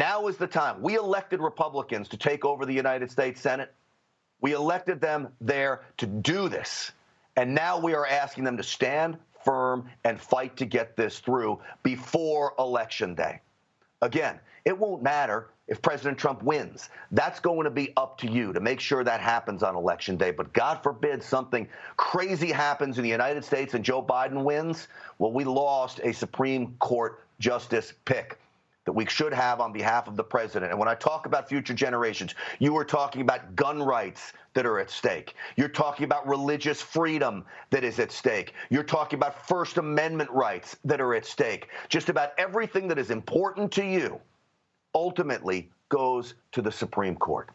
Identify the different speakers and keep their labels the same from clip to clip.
Speaker 1: Now is the time. We elected Republicans to take over the United States Senate. We elected them there to do this. And now we are asking them to stand firm and fight to get this through before Election Day. Again, it won't matter if President Trump wins. That's going to be up to you to make sure that happens on Election Day. But God forbid something crazy happens in the United States and Joe Biden wins. Well, we lost a Supreme Court justice pick that we should have on behalf of the president. And when I talk about future generations, you are talking about gun rights that are at stake. You're talking about religious freedom that is at stake. You're talking about First Amendment rights that are at stake. Just about everything that is important to you ultimately goes to the Supreme Court.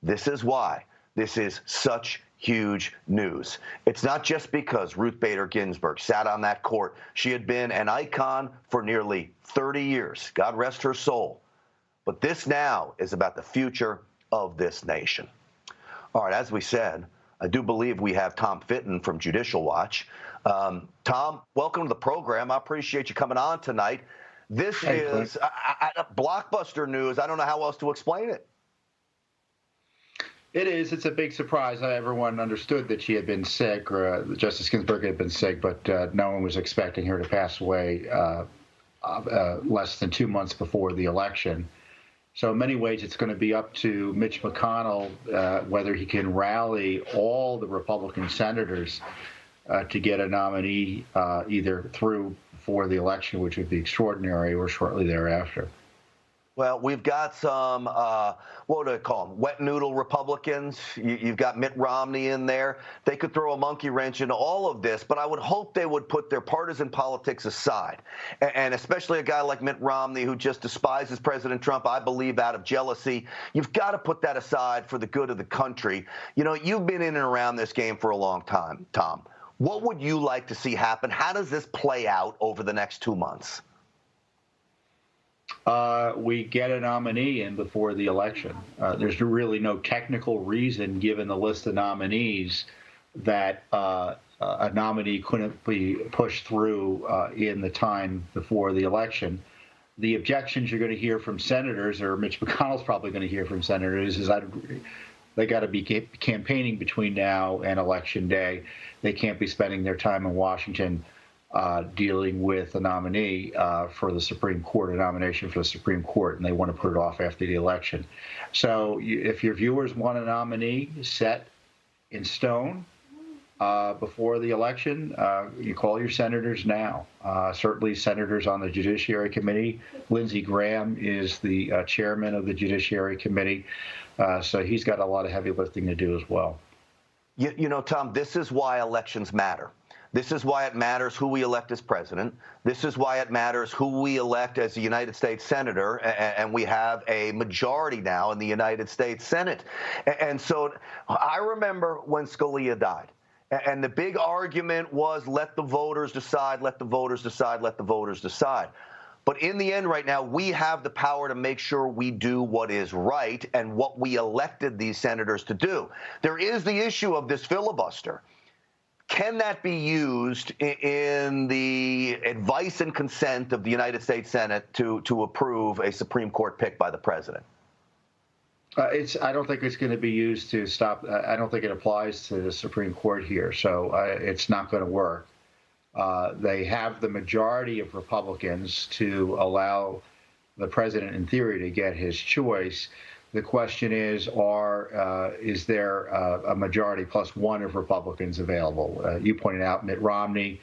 Speaker 1: This is why this is such huge news. It's not just because Ruth Bader Ginsburg sat on that court. She had been an icon for nearly 30 years. God rest her soul. But this now is about the future of this nation. All right, as we said, I do believe we have Tom Fitton from Judicial Watch. Tom, welcome to the program. I appreciate you coming on tonight. This is blockbuster news. I don't know how else to explain it.
Speaker 2: It is. It's a big surprise. Everyone understood that she had been sick, or Justice Ginsburg had been sick, but no one was expecting her to pass away less than 2 months before the election. So in many ways, it's going to be up to Mitch McConnell whether he can rally all the Republican senators to get a nominee either through for the election, which would be extraordinary, or shortly thereafter.
Speaker 1: Well, we've got some, what do they call them, wet noodle Republicans. You've got Mitt Romney in there. They could throw a monkey wrench into all of this, but I would hope they would put their partisan politics aside. And especially a guy like Mitt Romney, who just despises President Trump, I believe, out of jealousy. You've got to put that aside for the good of the country. You know, you've been in and around this game for a long time, Tom. What would you like to see happen? How does this play out over the next 2 months?
Speaker 2: We get a nominee in before the election. There's really no technical reason, given the list of nominees, that a nominee couldn't be pushed through in the time before the election. The objections you're going to hear from senators, or Mitch McConnell's probably going to hear from senators, is that they got to be campaigning between now and Election Day. They can't be spending their time in Washington dealing with a nominee for the Supreme Court, a nomination for the Supreme Court, and they want to put it off after the election. So if your viewers want a nominee set in stone before the election, you call your senators now. Certainly senators on the Judiciary Committee. Lindsey Graham is the chairman of the Judiciary Committee, so he's got a lot of heavy lifting to do as well.
Speaker 1: You know, Tom, this is why elections matter. This is why it matters who we elect as president. This is why it matters who we elect as a United States senator, and we have a majority now in the United States Senate. And so I remember when Scalia died, and the big argument was let the voters decide, let the voters decide, let the voters decide. But in the end right now, we have the power to make sure we do what is right and what we elected these senators to do. There is the issue of this filibuster. Can that be used in the advice and consent of the United States Senate to approve a Supreme Court pick by the president?
Speaker 2: I don't think it's going to be used to stop. I don't think it applies to the Supreme Court here, so it's not going to work. They have the majority of Republicans to allow the president, in theory, to get his choice. The question is there a majority plus one of Republicans available? You pointed out Mitt Romney,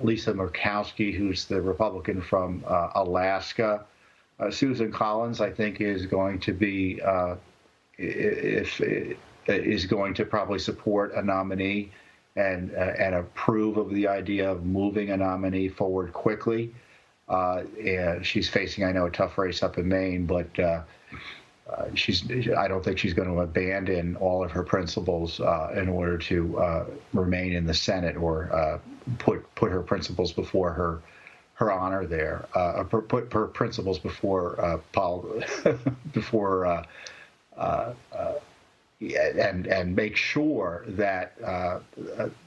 Speaker 2: Lisa Murkowski, who's the Republican from Alaska. Susan Collins, I think, is going to be is going to probably support a nominee and approve of the idea of moving a nominee forward quickly. And she's facing, I know, a tough race up in Maine, but I don't think she's going to abandon all of her principles in order to remain in the Senate, or put her principles before her honor there. Put her principles before and make sure that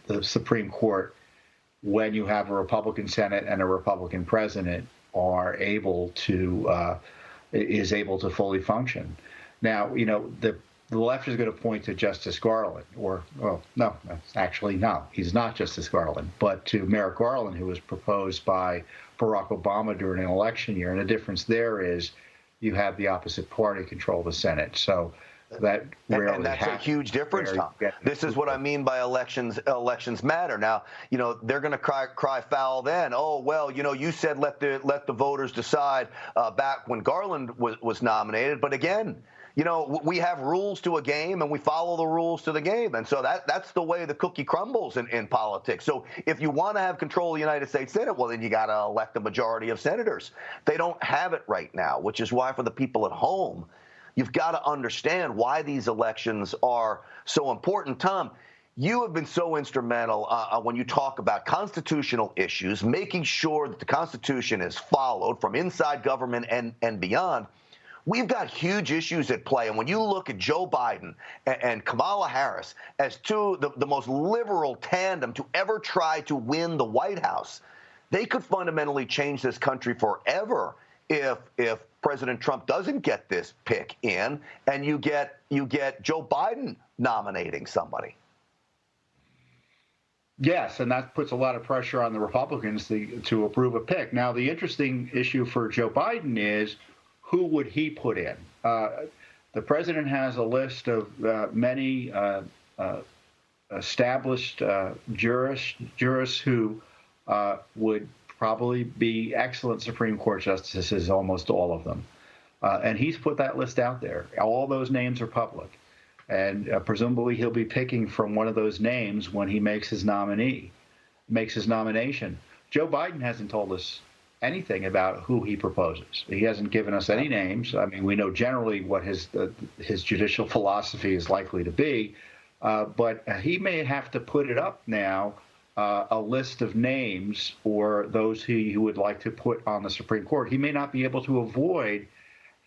Speaker 2: the Supreme Court, when you have a Republican Senate and a Republican president, are able to is able to fully function. Now, the left is going to point to Justice Garland, no, actually, no, he's not Justice Garland, but to Merrick Garland, who was proposed by Barack Obama during an election year. And the difference there is you have the opposite party control the Senate. So that rarely
Speaker 1: and that's
Speaker 2: happens.
Speaker 1: a huge difference, Tom. This is what I mean by elections matter. Now, they're going to cry foul then. Oh, well, you said let the voters decide back when Garland was nominated. But again, we have rules to a game, and we follow the rules to the game. And so that's the way the cookie crumbles in politics. So if you want to have control of the United States Senate, well, then you got to elect a majority of senators. They don't have it right now, which is why for the people at home, you've got to understand why these elections are so important. Tom, you have been so instrumental when you talk about constitutional issues, making sure that the Constitution is followed from inside government and beyond. We've got huge issues at play. And when you look at Joe Biden and Kamala Harris as the most liberal tandem to ever try to win the White House, they could fundamentally change this country forever if President Trump doesn't get this pick in and you get Joe Biden nominating somebody.
Speaker 2: Yes, and that puts a lot of pressure on the Republicans to approve a pick. Now, the interesting issue for Joe Biden is, who would he put in? The president has a list of many established jurists who would probably be excellent Supreme Court justices, almost all of them. And he's put that list out there. All those names are public. And presumably he'll be picking from one of those names when he makes his nomination. Joe Biden hasn't told us anything about who he proposes. He hasn't given us any names. I mean, we know generally what his judicial philosophy is likely to be, but he may have to put it up now, a list of names for those who he would like to put on the Supreme Court. He may not be able to avoid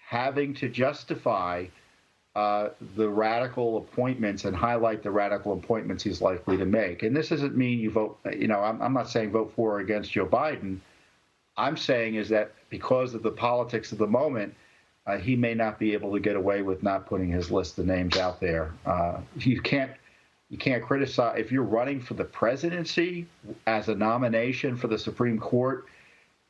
Speaker 2: having to justify the radical appointments and highlight the radical appointments he's likely to make. And this doesn't mean you vote, I'm not saying vote for or against Joe Biden. I'm saying is that because of the politics of the moment, he may not be able to get away with not putting his list of names out there. You can't criticize if you're running for the presidency as a nomination for the Supreme Court.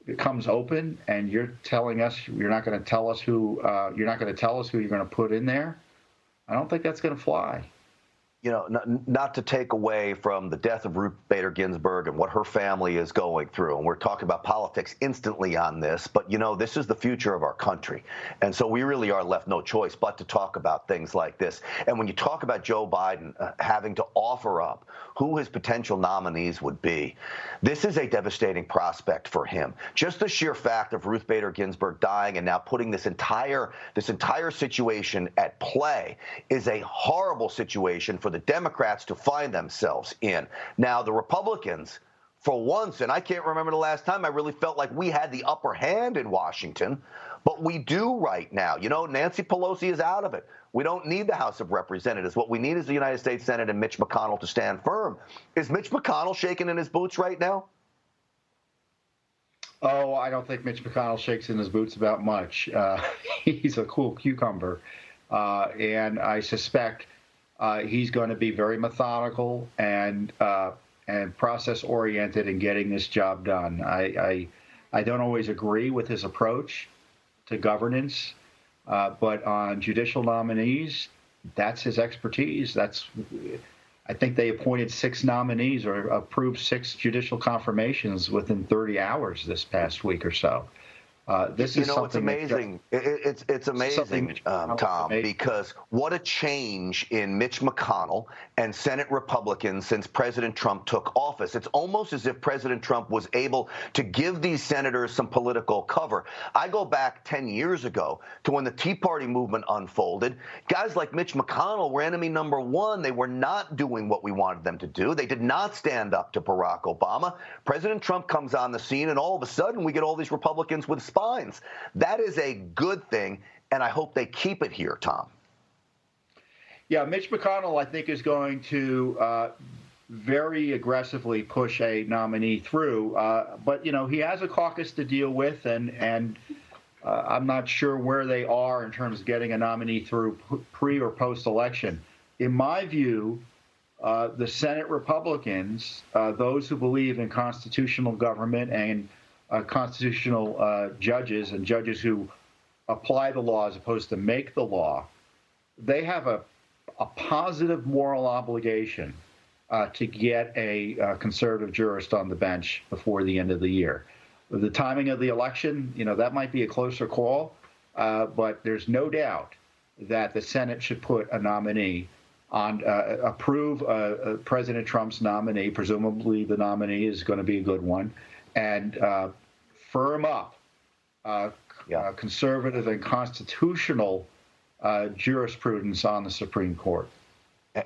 Speaker 2: It comes open, and you're telling us you're not going to tell us who you're going to put in there. I don't think that's going to fly.
Speaker 1: Not to take away from the death of Ruth Bader Ginsburg and what her family is going through, and we're talking about politics instantly on this, but, this is the future of our country. And so we really are left no choice but to talk about things like this. And when you talk about Joe Biden having to offer up who his potential nominees would be, this is a devastating prospect for him. Just the sheer fact of Ruth Bader Ginsburg dying and now putting this entire situation at play is a horrible situation for the Democrats to find themselves in. Now, the Republicans, for once, and I can't remember the last time I really felt like we had the upper hand in Washington, but we do right now. Nancy Pelosi is out of it. We don't need the House of Representatives. What we need is the United States Senate and Mitch McConnell to stand firm. Is Mitch McConnell shaking in his boots right now?
Speaker 2: Oh, I don't think Mitch McConnell shakes in his boots about much. He's a cool cucumber. And I suspect he's going to be very methodical and process-oriented in getting this job done. I don't always agree with his approach to governance, but on judicial nominees, that's his expertise. I think they appointed 6 nominees or approved 6 judicial confirmations within 30 hours this past week or so. This is
Speaker 1: it's amazing. It's amazing, Tom, because what a change in Mitch McConnell and Senate Republicans since President Trump took office. It's almost as if President Trump was able to give these senators some political cover. I go back 10 years ago to when the Tea Party movement unfolded. Guys like Mitch McConnell were enemy number one. They were not doing what we wanted them to do. They did not stand up to Barack Obama. President Trump comes on the scene, and all of a sudden we get all these Republicans with spines. That is a good thing, and I hope they keep it here, Tom.
Speaker 2: Yeah, Mitch McConnell, I think, is going to very aggressively push a nominee through. But, he has a caucus to deal with, and I'm not sure where they are in terms of getting a nominee through pre or post election. In my view, the Senate Republicans, those who believe in constitutional government and constitutional judges and judges who apply the law as opposed to make the law, they have a positive moral obligation to get a conservative jurist on the bench before the end of the year. The timing of the election, that might be a closer call, but there's no doubt that the Senate should put a nominee on, approve President Trump's nominee. Presumably the nominee is going to be a good one, and firm up conservative and constitutional jurisprudence on the Supreme Court.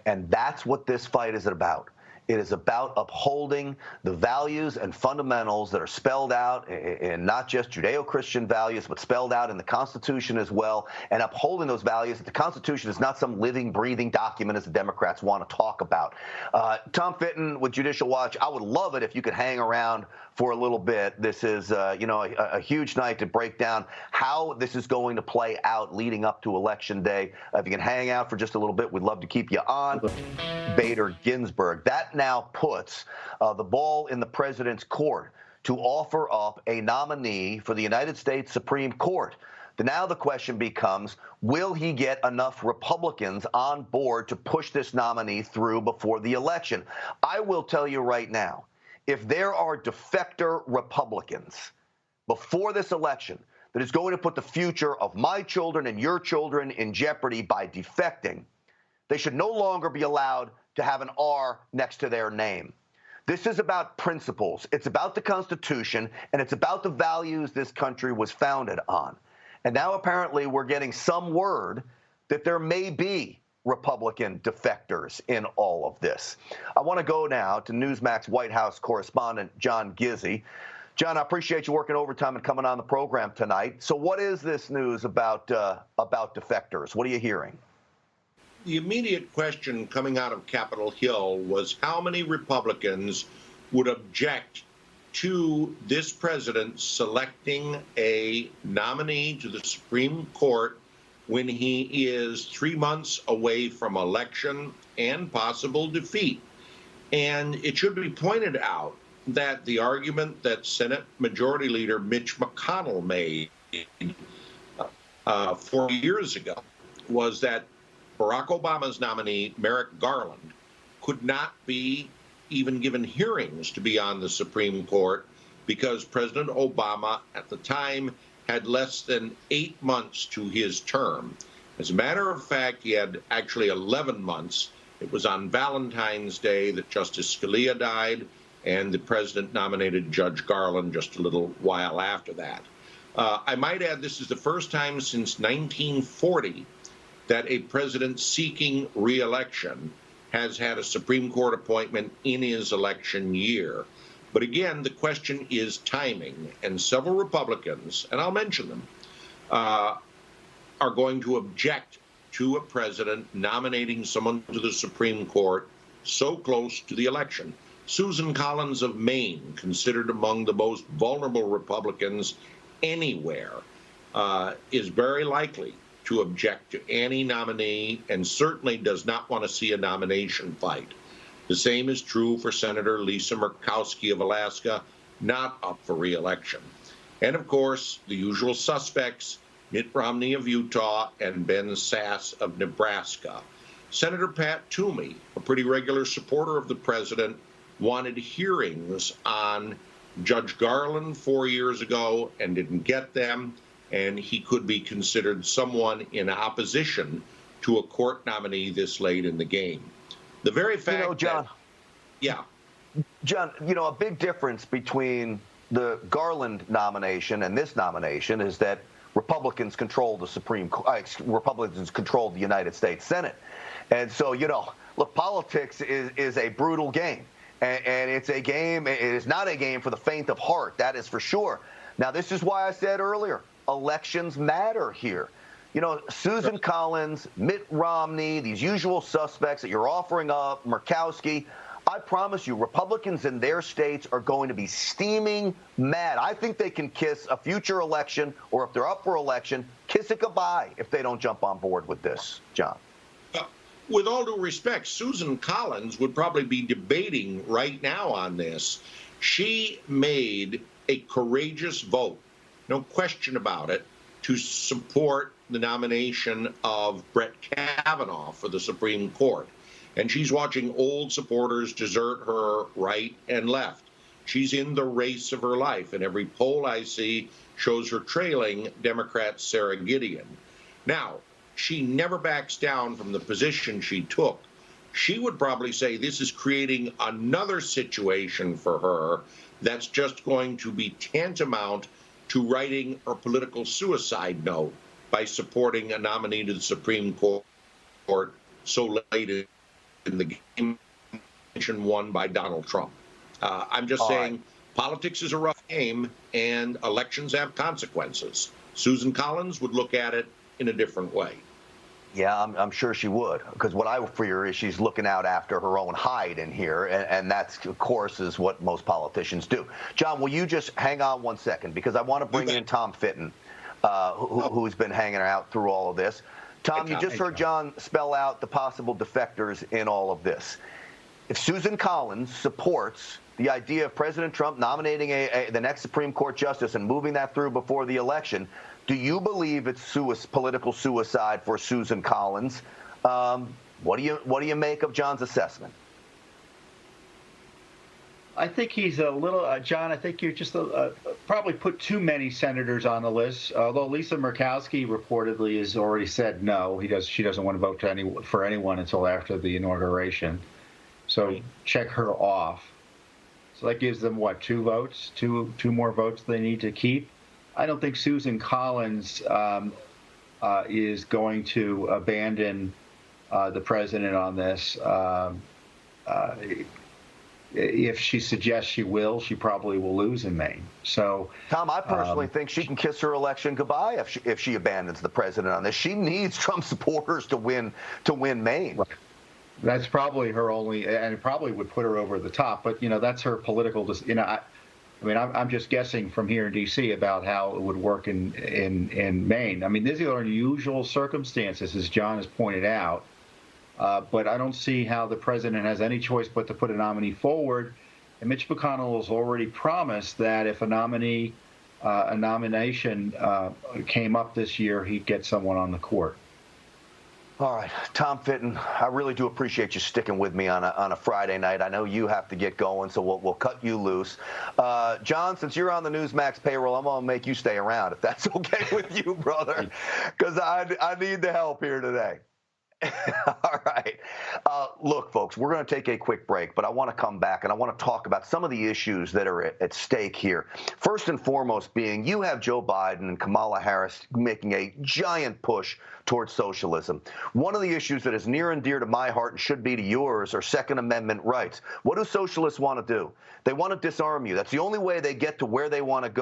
Speaker 1: And that's what this fight is about. It is about upholding the values and fundamentals that are spelled out in not just Judeo-Christian values, but spelled out in the Constitution as well, and upholding those values. The Constitution is not some living, breathing document, as the Democrats want to talk about. Tom Fitton with Judicial Watch, I would love it if you could hang around for a little bit. This is, a huge night to break down how this is going to play out leading up to Election Day. If you can hang out for just a little bit, we'd love to keep you on. Bader Ginsburg. That now puts the ball in the president's court to offer up a nominee for the United States Supreme Court. Now the question becomes, will he get enough Republicans on board to push this nominee through before the election? I will tell you right now, if there are defector Republicans before this election that is going to put the future of my children and your children in jeopardy by defecting, they should no longer be allowed to have an R next to their name. This is about principles. It's about the Constitution, and it's about the values this country was founded on. And now apparently we're getting some word that there may be Republican defectors in all of this. I want to go now to Newsmax White House correspondent John Gizzi. John, I appreciate you working overtime and coming on the program tonight. So what is this news about defectors? What are you hearing?
Speaker 3: The immediate question coming out of Capitol Hill was how many Republicans would object to this president selecting a nominee to the Supreme Court when he is 3 months away from election and possible defeat. And it should be pointed out that the argument that Senate Majority Leader Mitch McConnell made 4 years ago was that Barack Obama's nominee, Merrick Garland, could not be even given hearings to be on the Supreme Court because President Obama at the time had less than 8 months to his term. As a matter of fact, he had actually 11 months. It was on Valentine's Day that Justice Scalia died, and the president nominated Judge Garland just a little while after that. I might add this is the first time since 1940 that a president seeking re-election has had a Supreme Court appointment in his election year. But again, the question is timing, and several Republicans, and I'll mention them, are going to object to a president nominating someone to the Supreme Court so close to the election. Susan Collins of Maine, considered among the most vulnerable Republicans anywhere, is very likely to object to any nominee and certainly does not want to see a nomination fight. The same is true for Senator Lisa Murkowski of Alaska, not up for re-election. And of course, the usual suspects, Mitt Romney of Utah and Ben Sasse of Nebraska. Senator Pat Toomey, a pretty regular supporter of the president, wanted hearings on Judge Garland 4 years ago and didn't get them, and he could be considered someone in opposition to a court nominee this late in the game. The very fact
Speaker 1: John,
Speaker 3: John,
Speaker 1: a big difference between the Garland nomination and this nomination is that Republicans control the Republicans control the United States Senate. And so, look, politics is a brutal game. And it's a game, it is not a game for the faint of heart, that is for sure. Now, this is why I said earlier, elections matter here. Susan Collins, Mitt Romney, these usual suspects that you're offering up, Murkowski, I promise you, Republicans in their states are going to be steaming mad. I think they can kiss a future election, or if they're up for election, kiss it goodbye if they don't jump on board with this, John.
Speaker 3: With all due respect, Susan Collins would probably be debating right now on this. She made a courageous vote, no question about it, to support the nomination of Brett Kavanaugh for the Supreme Court. And she's watching old supporters desert her right and left. She's in the race of her life, and every poll I see shows her trailing Democrat Sarah Gideon. Now, she never backs down from the position she took. She would probably say this is creating another situation for her that's just going to be tantamount to writing her political suicide note by supporting a nominee to the Supreme Court so late in the game, won by Donald Trump. I'm just saying politics is a rough game and elections have consequences. Susan Collins would look at it in a different way.
Speaker 1: Yeah, I'm sure she would, because what I fear is she's looking out after her own hide in here, and that's, of course, is what most politicians do. John, will you just hang on 1 second, because I want to bring in Tom Fitton, who's been hanging out through all of this. Tom, you just heard John spell out the possible defectors in all of this. If Susan Collins supports the idea of President Trump nominating the next Supreme Court justice and moving that through before the election, do you believe it's political suicide for Susan Collins? What do you make of John's assessment?
Speaker 2: I think he's a little, John. I think you're just probably put too many senators on the list. Although Lisa Murkowski reportedly has already said no, she doesn't want to vote for anyone until after the inauguration. So check her off. So that gives them what, 2 votes, two more votes they need to keep. I don't think Susan Collins is going to abandon the president on this. If she suggests she will, she probably will lose in Maine. So,
Speaker 1: Tom, I personally think she can kiss her election goodbye if she abandons the president on this. She needs Trump supporters to win Maine.
Speaker 2: Right. That's probably her only, and it probably would put her over the top. But that's her political. I'm just guessing from here in D.C. about how it would work in Maine. I mean, these are unusual circumstances, as John has pointed out. But I don't see how the president has any choice but to put a nominee forward. And Mitch McConnell has already promised that if a nomination came up this year, he'd get someone on the court.
Speaker 1: All right, Tom Fitton, I really do appreciate you sticking with me on a Friday night. I know you have to get going, so we'll cut you loose. John, since you're on the Newsmax payroll, I'm going to make you stay around, if that's okay with you, brother, because I need the help here today. All right. Look, folks, we're going to take a quick break, but I want to come back and I want to talk about some of the issues that are at stake here. First and foremost being you have Joe Biden and Kamala Harris making a giant push towards socialism. One of the issues that is near and dear to my heart and should be to yours are Second Amendment rights. What do socialists want to do? They want to disarm you. That's the only way they get to where they want to go.